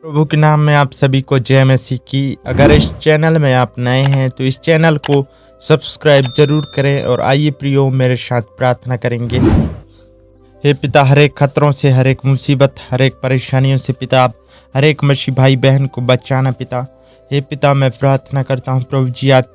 प्रभु के नाम में आप सभी को जय मसीह की। अगर इस चैनल में आप नए हैं तो इस चैनल को सब्सक्राइब जरूर करें और आइए प्रियो मेरे साथ प्रार्थना करेंगे। हे पिता, हर एक खतरों से, हर एक मुसीबत, हर एक परेशानियों से पिता आप हर एक मसीह भाई बहन को बचाना पिता। हे पिता, मैं प्रार्थना करता हूँ प्रभु जी, आज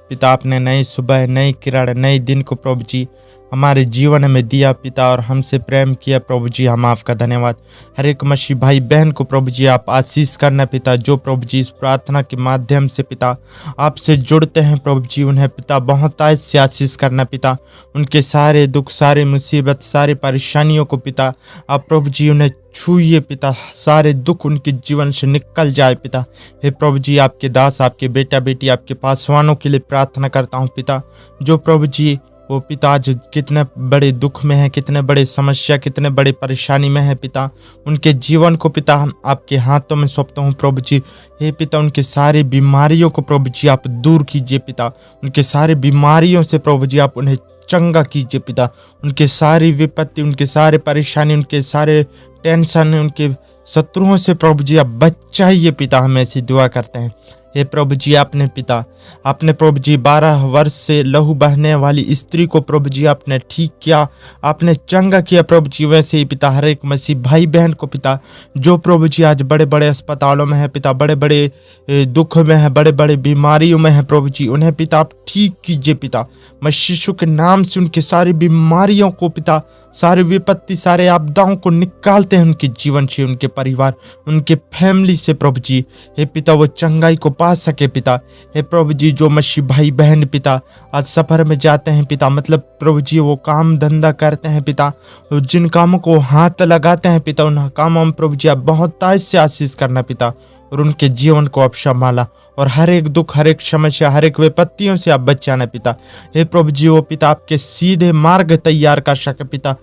पिता आपने नई सुबह, नई किरण, नए दिन को प्रभु जी हमारे जीवन में दिया पिता, और हमसे प्रेम किया प्रभु जी, हम आपका धन्यवाद। हर एक मसीह भाई बहन को प्रभु जी आप आशीष करना पिता, जो प्रभु जी इस प्रार्थना के माध्यम से पिता आपसे जुड़ते हैं प्रभु जी, उन्हें पिता बहुत आज से आशीष करना पिता। उनके सारे दुख, सारे मुसीबत, सारे परेशानियों को पिता आप प्रभु जी उन्हें छूइए पिता, सारे दुख उनके जीवन से निकल जाए पिता। हे प्रभु जी, आपके दास, आपके बेटा बेटी, आपके पासवानों के लिए प्रार्थना करता हूँ पिता, जो प्रभु जी वो पिता आज कितने बड़े दुख में है, कितने बड़े समस्या, कितने बड़े परेशानी में है पिता, उनके जीवन को पिता हम आपके हाथों में सौंपता हूँ प्रभु जी। हे पिता, उनके सारी बीमारियों को प्रभु जी आप दूर कीजिए पिता, उनके सारे बीमारियों से प्रभु जी आप उन्हें चंगा कीजिए पिता। उनके सारी विपत्ति, उनके सारे परेशानी, उनके सारे टेंशन, उनके शत्रुओं से प्रभु जी आप बचाइए पिता, हम ऐसी दुआ करते हैं। हे प्रभु जी, आपने प्रभु जी 12 वर्ष से लहू बहने वाली स्त्री को प्रभु जी आपने ठीक किया, आपने चंगा किया प्रभु जी। वैसे ही पिता हर एक मसीह भाई बहन को पिता, जो प्रभु जी आज बड़े बड़े अस्पतालों में है पिता, बड़े बड़े दुख में है, बड़े बड़े बीमारियों में है प्रभु जी, उन्हें पिता आप ठीक कीजिए पिता। मसीह यीशु के नाम से उनकी सारी बीमारियों को पिता, सारी विपत्ति, सारे आपदाओं को निकालते हैं उनके जीवन से, उनके परिवार, उनके फैमिली से प्रभु जी। हे पिता, वो चंगाई को पा सके पिता। हे प्रभु जी, जो मसीह भाई बहन पिता आज सफर में जाते हैं पिता, मतलब प्रभु जी वो काम धंधा करते हैं पिता, जिन कामों को हाथ लगाते हैं पिता, उन कामों में प्रभु जी आप बहुत ताज से आशीष करना पिता, और उनके जीवन को आप संभाला, और हर एक दुख, हर एक समस्या, हर एक विपत्तियों से आप बचाना पिता। हे प्रभु जी, वो पिता आपके सीधे मार्ग तैयार कर सके पिता,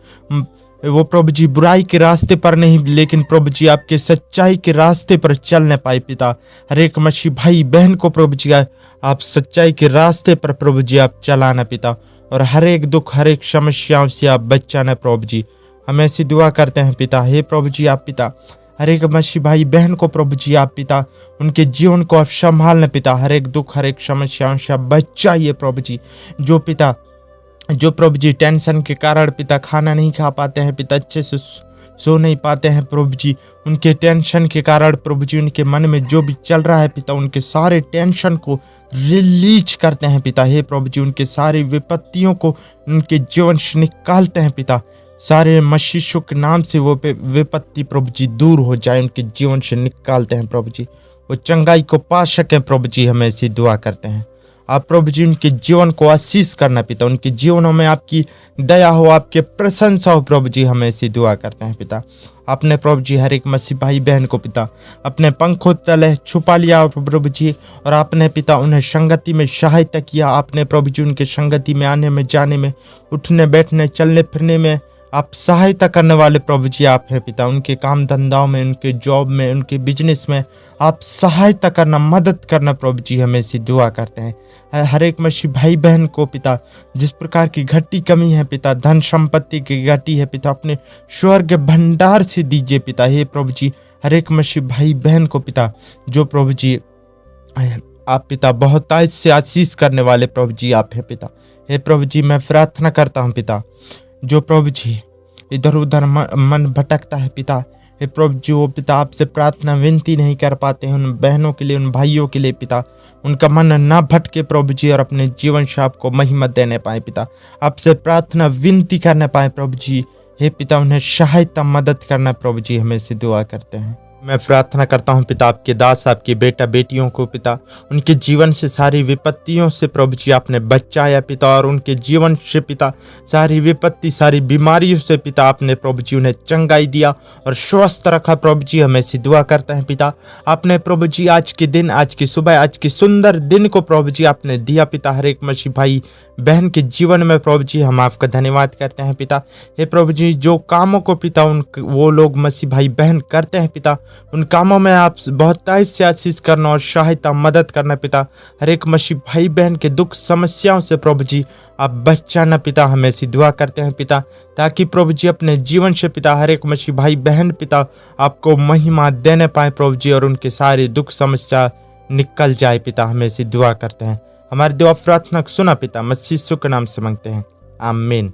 वो प्रभु जी बुराई के रास्ते पर नहीं, लेकिन प्रभु जी आपके सच्चाई के रास्ते पर चलने पाए पिता। हर एक मसीह भाई बहन को प्रभु जी आप सच्चाई के रास्ते पर प्रभु जी आप चलाना पिता, और हर एक दुख, हर एक समस्याओं से आप बचाना प्रभु जी, हम ऐसी दुआ करते हैं पिता। हे प्रभु जी, आप पिता हर एक मसीह भाई बहन को प्रभु जी आप पिता उनके जीवन को आप संभालना पिता, हर एक दुख, हर एक समस्याओं से आप बचाइए प्रभु जी। जो प्रभु जी टेंशन के कारण पिता खाना नहीं खा पाते हैं पिता, अच्छे से सो नहीं पाते हैं प्रभु जी, उनके टेंशन के कारण प्रभु जी उनके मन में जो भी चल रहा है पिता, उनके सारे टेंशन को रिलीज करते हैं पिता। हे प्रभु जी, उनके सारी विपत्तियों को उनके जीवन से निकालते हैं पिता, सारे मसीह यीशु के नाम से वो विपत्ति प्रभु जी दूर हो जाए, उनके जीवन से निकालते हैं प्रभु जी, वो चंगाई को पा सकें प्रभु जी, हम ऐसी दुआ करते हैं। आप प्रभु जी उनके जीवन को आशीष करना पिता, उनके जीवनों में आपकी दया हो, आपके प्रशंसा हो प्रभु जी, हम ऐसी दुआ करते हैं पिता। आपने प्रभु जी हर एक मसीह भाई बहन को पिता अपने पंखों तले छुपा लिया प्रभु जी, और आपने पिता उन्हें संगति में सहायता किया। आपने प्रभु जी उनके संगति में आने में, जाने में, उठने बैठने, चलने फिरने में आप सहायता करने वाले प्रभु जी आप हैं पिता। उनके काम धंधाओं में, उनके जॉब में, उनके बिजनेस में आप सहायता करना, मदद करना प्रभु जी, हमें ऐसी दुआ करते हैं। हर एक मसीह भाई बहन को पिता जिस प्रकार की घटी कमी है पिता, धन संपत्ति की घटी है पिता, अपने स्वर्ग भंडार से दीजिए पिता। हे प्रभु जी, हर एक मसीह भाई बहन को पिता, जो प्रभु जी आप पिता बहुत ताज से आशीष करने वाले प्रभु जी आप हैं पिता। हे प्रभु जी, मैं प्रार्थना करता हूँ पिता, जो प्रभु जी इधर उधर मन भटकता है पिता, हे प्रभु जी वो पिता आपसे प्रार्थना विनती नहीं कर पाते हैं, उन बहनों के लिए, उन भाइयों के लिए पिता, उनका मन ना भटके प्रभु जी, और अपने जीवन से आपको महिमा देने पाए पिता, आपसे प्रार्थना विनती करने पाए प्रभु जी। हे पिता, उन्हें सहायता मदद करना प्रभु जी, हमें से दुआ करते हैं। मैं प्रार्थना करता हूँ पिता, आपके दास, आपके बेटा बेटियों को पिता उनके जीवन से सारी विपत्तियों से प्रभु जी आपने बचाया पिता, और उनके जीवन से पिता सारी विपत्ति, सारी बीमारियों से पिता आपने प्रभु जी उन्हें चंगाई दिया और स्वस्थ रखा प्रभु जी, हमें ऐसी दुआ करते हैं पिता। आपने प्रभु जी आज के दिन, आज की सुबह, आज के सुंदर दिन को प्रभु जी आपने दिया पिता, हर एक मसीह भाई बहन के जीवन में प्रभु जी हम आपका धन्यवाद करते हैं पिता। हे प्रभु जी, जो कामों को पिता वो लोग मसीह भाई बहन करते हैं पिता, उन कामों में आप बहुत तेज से आशीष करना और सहायता मदद करना पिता। हर एक मसीह भाई बहन के दुख समस्याओं से प्रभु जी आप बचाना पिता, हमें ऐसी दुआ करते हैं पिता, ताकि प्रभु जी अपने जीवन से पिता हर एक मसीह भाई बहन पिता आपको महिमा देने पाए प्रभु जी, और उनके सारे दुख समस्या निकल जाए पिता, हमें ऐसी दुआ करते हैं। हमारे दुआ प्रार्थना सुना पिता, मसीह यीशु के नाम से मांगते हैं, आमीन।